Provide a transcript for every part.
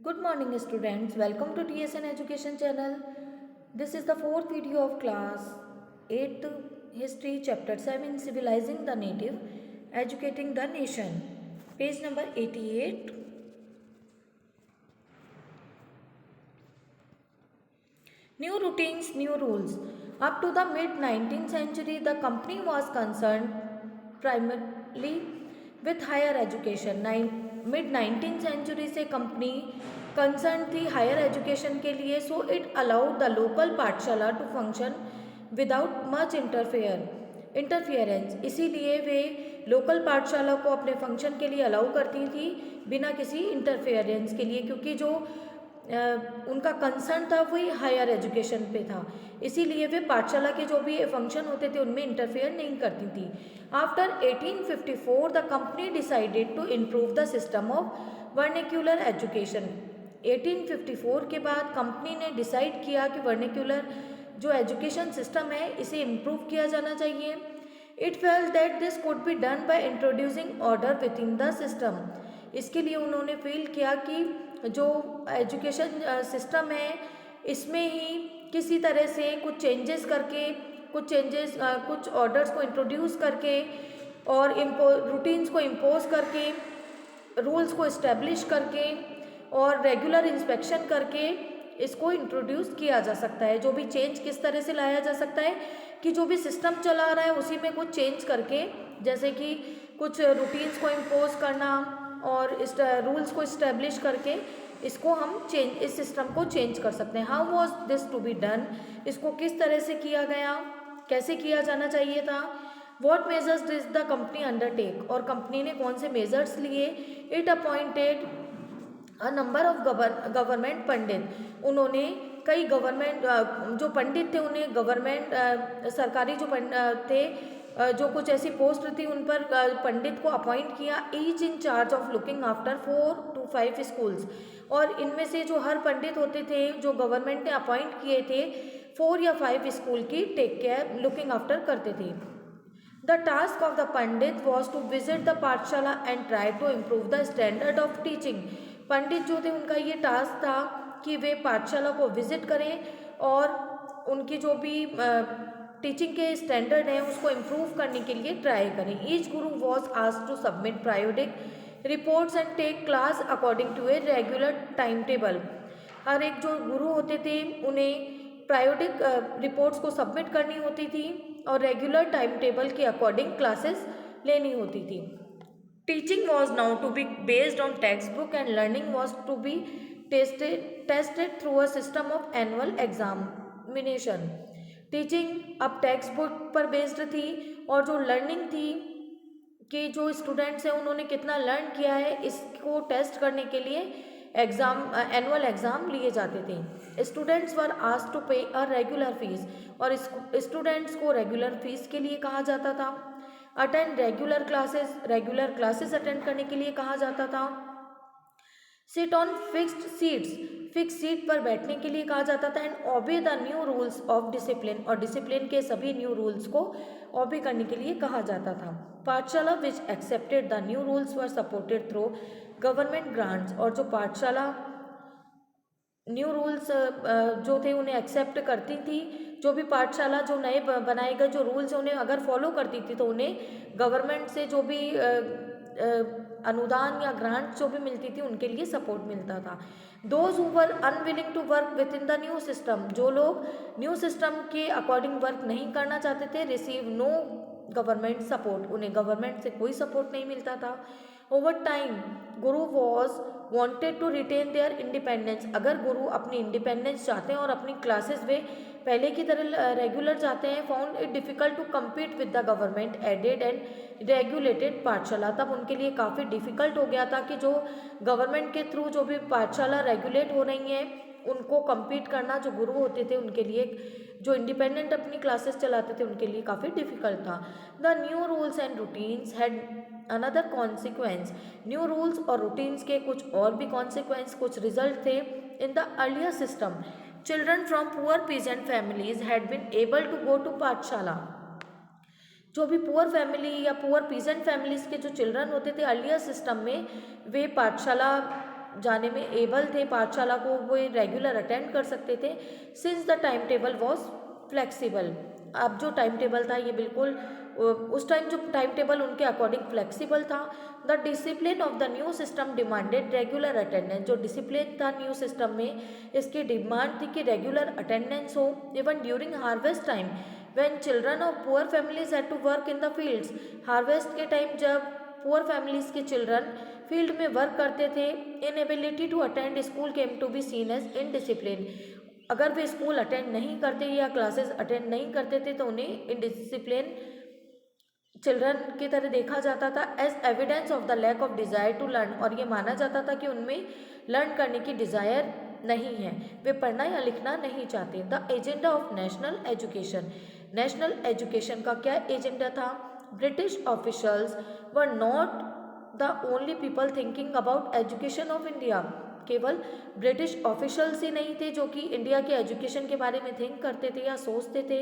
Good morning students, welcome to TSN Education channel. This is the fourth video of class 8th History chapter 7 Civilizing the Native, Educating the Nation. Page number 88. New routines, new rules. Up to the mid 19th century, the company was concerned primarily with higher education. Mid 19th century से company concern थी higher education के लिए, so it allowed the local pathshala to function without much interference. इसीलिए वे local पाठशाला को अपने function के लिए अलाउ करती थी बिना किसी इंटरफियरेंस के लिए, क्योंकि जो उनका कंसर्न था वही हायर एजुकेशन पे था. इसीलिए वे पाठशाला के जो भी फंक्शन होते थे उनमें इंटरफेयर नहीं करती थी. After 1854 the company decided to improve the system of vernacular education. 1854 के बाद कंपनी ने डिसाइड किया कि वर्निकुलर जो एजुकेशन सिस्टम है इसे इम्प्रूव किया जाना चाहिए. It felt that this could be done by introducing order with in the system. इसके लिए उन्होंने फील किया कि जो एजुकेशन सिस्टम है इसमें ही किसी तरह से कुछ चेंजेस करके कुछ ऑर्डर्स को इंट्रोड्यूस करके और रूटीन्स को इम्पोज करके रूल्स को इस्टेब्लिश करके और रेगुलर इंस्पेक्शन करके इसको इंट्रोड्यूस किया जा सकता है. जो भी चेंज किस तरह से लाया जा सकता है कि जो भी सिस्टम चला रहा है उसी में कुछ चेंज करके, जैसे कि कुछ रूटीन्स को इम्पोज करना और इस रूल्स को इस्टेब्लिश करके इसको हम इस सिस्टम को चेंज कर सकते हैं. How was this to be done. इसको किस तरह से किया गया, कैसे किया जाना चाहिए था. What measures did the company undertake. और कंपनी ने कौन से मेजर्स लिए. It appointed a number of government pandit. उन्होंने कई गवर्नमेंट जो पंडित थे उन्हें गवर्नमेंट सरकारी जो थे जो कुछ ऐसी पोस्ट थी उन पर पंडित को अपॉइंट किया. Each in charge of looking after 4 to 5 schools. और इनमें से जो हर पंडित होते थे जो गवर्नमेंट ने अपॉइंट किए थे 4 या 5 स्कूल की टेक केयर लुकिंग आफ्टर करते थे. The task of the pandit was to visit the pathshala and try to improve the standard of teaching. Pandit जो थे उनका ये टास्क था कि वे पाठशाला को विजिट करें और उनकी जो भी टीचिंग के स्टैंडर्ड हैं उसको इम्प्रूव करने के लिए ट्राई करें. Each guru was asked to submit periodic reports and take class according to a regular time table. हर एक जो गुरु होते थे उन्हें प्रायोडिक रिपोर्ट्स को सबमिट करनी होती थी और रेगुलर टाइम टेबल के अकॉर्डिंग क्लासेस लेनी होती थी. Teaching was now to be based on text book and learning was to be tested through a system of annual examination. Teaching अब टेक्स्ट बुक पर बेस्ड थी और जो लर्निंग थी कि जो स्टूडेंट्स हैं उन्होंने कितना लर्न किया है इसको टेस्ट करने के लिए एनुअल एग्ज़ाम लिए जाते थे. स्टूडेंट्स वर आस्क्ड टू पे अ रेगुलर फीस. और स्टूडेंट्स को रेगुलर फीस के लिए कहा जाता था. अटेंड रेगुलर क्लासेस अटेंड करने के लिए कहा जाता था. Sit on fixed seats. Fix seat पर बैठने के लिए कहा जाता था. And obey the new rules of discipline. और डिसिप्लिन के सभी न्यू रूल्स को ऑबे करने के लिए कहा जाता था. Pathshala which accepted the new rules were supported through government grants. और जो पाठशाला न्यू रूल्स जो थे उन्हें एक्सेप्ट करती थी, जो भी पाठशाला जो नए बनाए गए जो रूल्स उन्हें अगर फॉलो करती थी तो उन्हें गवर्नमेंट से जो भी अनुदान या ग्रांट जो भी मिलती थी उनके लिए सपोर्ट मिलता था. Those who were unwilling to work within the new system. जो लोग न्यू सिस्टम के अकॉर्डिंग वर्क नहीं करना चाहते थे रिसीव नो गवर्नमेंट सपोर्ट. उन्हें गवर्नमेंट से कोई सपोर्ट नहीं मिलता था. Over time guru was wanted to retain their independence. अगर गुरु अपनी इंडिपेंडेंस चाहते हैं और अपनी क्लासेस वे पहले की तरह रेगुलर चाहते हैं, found it difficult to compete with the government aided and regulated pathshala. तब उनके लिए काफ़ी डिफ़िकल्ट हो गया था कि जो गवर्नमेंट के थ्रू जो भी पाठशाला रेगुलेट हो रही हैं उनको कम्पीट करना जो गुरु होते थे उनके लिए, जो इंडिपेंडेंट अपनी क्लासेस चलाते थे उनके लिए काफ़ी डिफ़िकल्ट था. The new rules and routines had another consequence. New rules और रूटीन्स के कुछ और भी कॉन्सिक्वेंस, कुछ रिजल्ट थे. In the earlier system children from poor peasant families had been able to go to pathshala. जो भी पुअर फैमिली या पुअर पीजेंट फैमिलीज के जो चिल्ड्रन होते थे अर्लियर सिस्टम में वे पाठशाला जाने में एबल थे, पाठशाला को वो रेगुलर अटेंड कर सकते थे, since the time table was flexible. अब जो टाइम टेबल था ये बिल्कुल उस टाइम जो टाइम टेबल उनके अकॉर्डिंग फ्लेक्सिबल था। The discipline of the new system demanded regular attendance. जो डिसिप्लिन था न्यू सिस्टम में, इसकी डिमांड थी कि रेगुलर अटेंडेंस हो। Even during harvest time when children of poor families had to work in the fields. Harvest के time जब poor families के चिल्ड्रन फील्ड में वर्क करते थे, inability to attend school came to be seen as indiscipline. अगर वे school attend नहीं करते या क्लासेस अटेंड नहीं करते थे तो उन्हें इनडिसिप्लिन चिल्ड्रन की तरह देखा जाता था, as evidence of the lack of desire to learn. और ये माना जाता था कि उनमें लर्न करने की डिज़ायर नहीं है, वे पढ़ना या लिखना नहीं चाहते। The agenda of national education. National education का क्या एजेंडा था? British officials were not the only people thinking about education of India. केवल ब्रिटिश ऑफिशल्स ही नहीं थे जो कि इंडिया के एजुकेशन के बारे में थिंक करते थे या सोचते थे।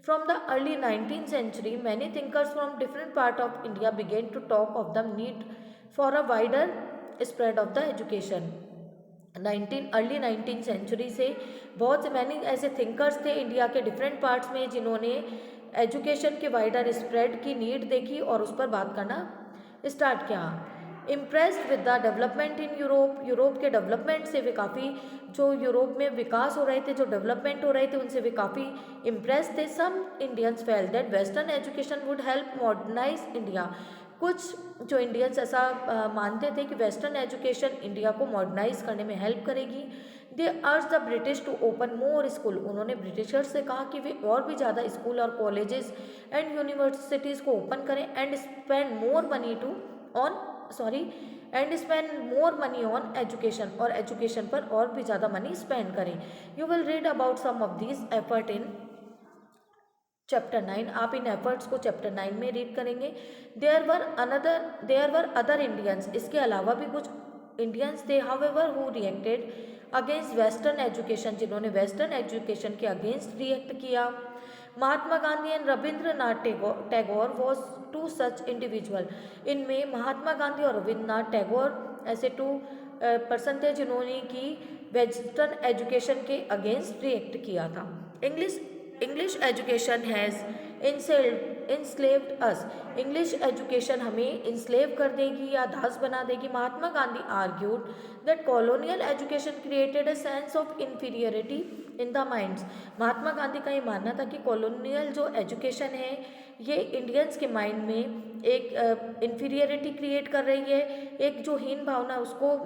From the early 19th century, many thinkers from different parts of India began to talk of the need for a wider spread of the education. Early 19 century से बहुत से मैंने ऐसे थिंकर्स थे इंडिया के डिफरेंट पार्ट्स में जिन्होंने education के वाइडर स्प्रेड की नीड देखी और उस पर बात करना स्टार्ट किया। Impressed with the development in Europe. Europe के डेवलपमेंट से वे काफ़ी, जो यूरोप में विकास हो रहे थे, जो डेवलपमेंट हो रहे थे, उनसे वे काफ़ी इम्प्रेस थे। Some Indians felt that western education would help modernize India. कुछ जो इंडियंस ऐसा मानते थे कि वेस्टर्न एजुकेशन इंडिया को मॉडर्नाइज करने में हेल्प करेगी। They urged the British to open more school. उन्होंने ब्रिटिशर्स से कहा कि वे और भी ज़्यादा स्कूल और कॉलेजेस एंड यूनिवर्सिटीज़ को ओपन करें and spend more money on education, और एजुकेशन पर और भी ज़्यादा मनी स्पेंड करें। You will read about some of these effort in chapter 9। आप इन एफर्ट्स को चैप्टर 9 में रीड करेंगे। There were other Indians. इसके अलावा भी कुछ इंडियंस थे, however, who reacted against western education, जिन्होंने वेस्टर्न एजुकेशन के अगेंस्ट रिएक्ट किया। Mahatma Gandhi and Rabindranath Tagore was two such individual. इनमें महात्मा गांधी और रविंद्रनाथ टैगोर ऐसे टू पर्सन थे जिन्होंने की वेस्टर्न एजुकेशन के अगेंस्ट रिएक्ट किया था। English education has enslaved us. English education हमें इंस्लेव कर देगी या दास बना देगी। Mahatma Gandhi argued that colonial education created a sense of inferiority in the minds. Mahatma Gandhi का ये मानना था कि कॉलोनियल जो एजुकेशन है ये इंडियंस के माइंड में एक इंफीरियरिटी क्रिएट कर रही है, एक जो हीन भावना उसको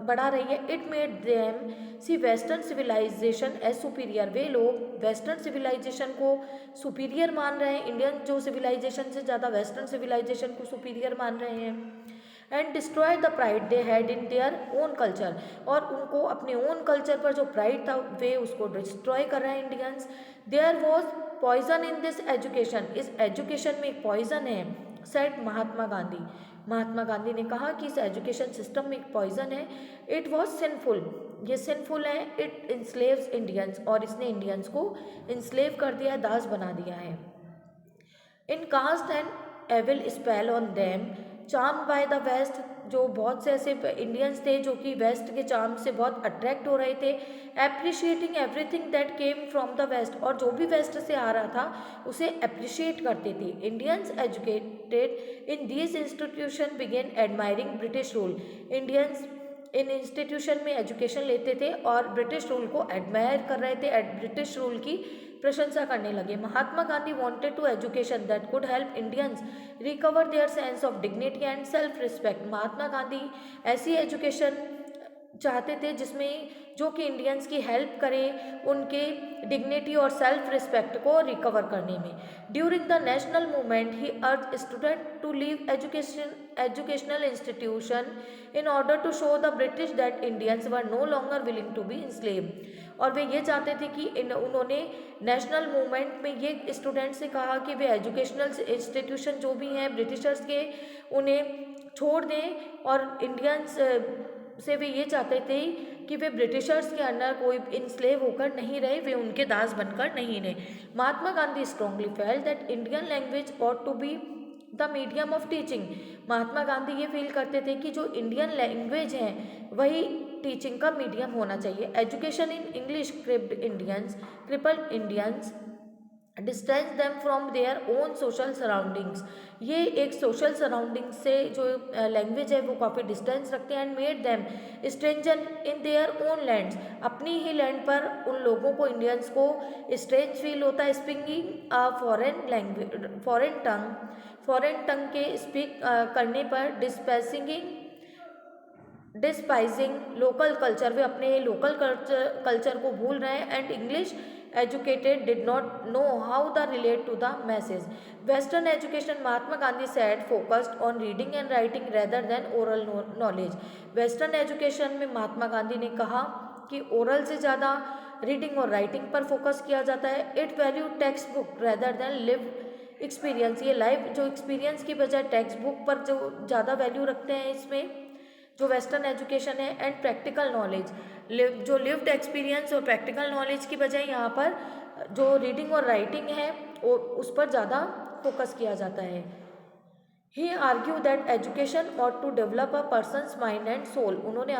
बढ़ा रही है। It made them see western civilization as superior. वे लोग वेस्टर्न सिविलाइजेशन को सुपीरियर मान रहे हैं, इंडियन जो सिविलाइजेशन से ज़्यादा वेस्टर्न सिविलाइजेशन को सुपीरियर मान रहे हैं। And destroy the pride they had in their own culture. और उनको अपने ओन कल्चर पर जो प्राइड था वे उसको डिस्ट्रॉय कर रहे हैं Indians. There was poison in this education. इस एजुकेशन में एक पॉइजन है, सेड महात्मा गांधी। महात्मा गांधी ने कहा कि इस एजुकेशन सिस्टम में एक पॉइजन है। इट वॉज सिंफुल, ये सिंफुल है। इट इंस्लेव्स इंडियंस, और इसने इंडियंस को इंस्लेव कर दिया है, दास बना दिया है। In cast and evil spell on them charm by the west. जो बहुत से ऐसे इंडियंस थे जो कि वेस्ट के चार्म से बहुत अट्रैक्ट हो रहे थे। Appreciating everything that came from the west, और जो भी वेस्ट से आ रहा था उसे अप्रिशिएट करते थे। Indians educated in these institution began admiring British rule. Indians इन इंस्टीट्यूशन में एजुकेशन लेते थे और ब्रिटिश रूल को एडमायर कर रहे थे, ब्रिटिश रूल की प्रशंसा करने लगे। Mahatma Gandhi wanted to education that could help Indians recover their sense of dignity and self respect. Mahatma Gandhi ऐसी एजुकेशन चाहते थे जिसमें जो कि इंडियंस की हेल्प करे उनके डिग्निटी और सेल्फ रिस्पेक्ट को रिकवर करने में। During the national movement he urge student to leave educational institution in order to show the British that Indians were no longer willing to be enslave. और वे ये चाहते थे कि उन्होंने नेशनल मूवमेंट में ये स्टूडेंट से कहा कि वे एजुकेशनल इंस्टीट्यूशन जो भी हैं ब्रिटिशर्स के उन्हें छोड़ दें, और इंडियंस से वे ये चाहते थे कि वे ब्रिटिशर्स के अंडर कोई इंस्लेव होकर नहीं रहे, वे उनके दास बनकर नहीं रहे। Mahatma Gandhi strongly felt that Indian language ought to be the medium of teaching. Mahatma Gandhi ये फील करते थे कि जो इंडियन लैंग्वेज है वही टीचिंग का मीडियम होना चाहिए। Education in English crippled Indians distance them from their own social surroundings. ये एक सोशल सराउंडिंग से जो लैंग्वेज है वो काफ़ी डिस्टेंस रखते हैं। And made them stranger in their own lands. अपनी ही लैंड पर उन लोगों को, इंडियंस को स्ट्रेंज फील होता है स्पीकिंग फॉरेन लैंग्वेज, फॉरेन टंग के स्पीक करने पर डिस्पाइजिंग लोकल कल्चर। वे अपने लोकल कल्चर को भूल रहे हैं। And English educated did not know how to relate to the masses. Western education, Mahatma Gandhi said, focused on reading and writing rather than oral knowledge. Western education में महात्मा गांधी ने कहा कि oral से ज़्यादा रीडिंग और राइटिंग पर focus किया जाता है। It value text book rather than live experience. ये लाइव जो एक्सपीरियंस की बजाय टेक्स्ट बुक पर जो ज़्यादा वैल्यू रखते हैं इसमें जो वेस्टर्न एजुकेशन है। एंड प्रैक्टिकल नॉलेज, जो लिव्ड एक्सपीरियंस और प्रैक्टिकल नॉलेज की बजाय यहाँ पर जो रीडिंग और राइटिंग है उस पर ज़्यादा फोकस किया जाता है। He argue that education ought to develop a person's mind and soul. उन्होंने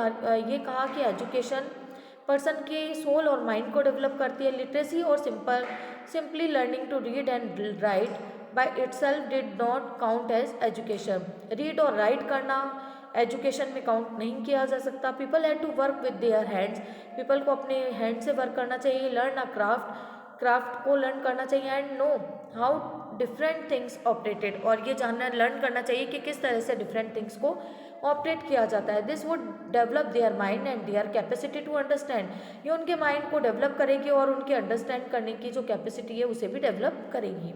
ये कहा कि एजुकेशन पर्सन के सोल और माइंड को डेवलप करती है। लिटरेसी और simply learning to read and write by itself did not count as education. Read और राइट करना एजुकेशन में काउंट नहीं किया जा सकता। People had to work with their hands. People को अपने हैंड से वर्क करना चाहिए। लर्न अ क्राफ्ट को लर्न करना चाहिए। And know how different things operated, और ये जानना लर्न करना चाहिए कि किस तरह से डिफरेंट थिंग्स को ऑपरेट किया जाता है। This would develop their mind and their capacity to understand. ये उनके माइंड को डेवलप करेगी और उनके अंडरस्टैंड करने की जो कैपेसिटी है उसे भी डेवलप करेगी।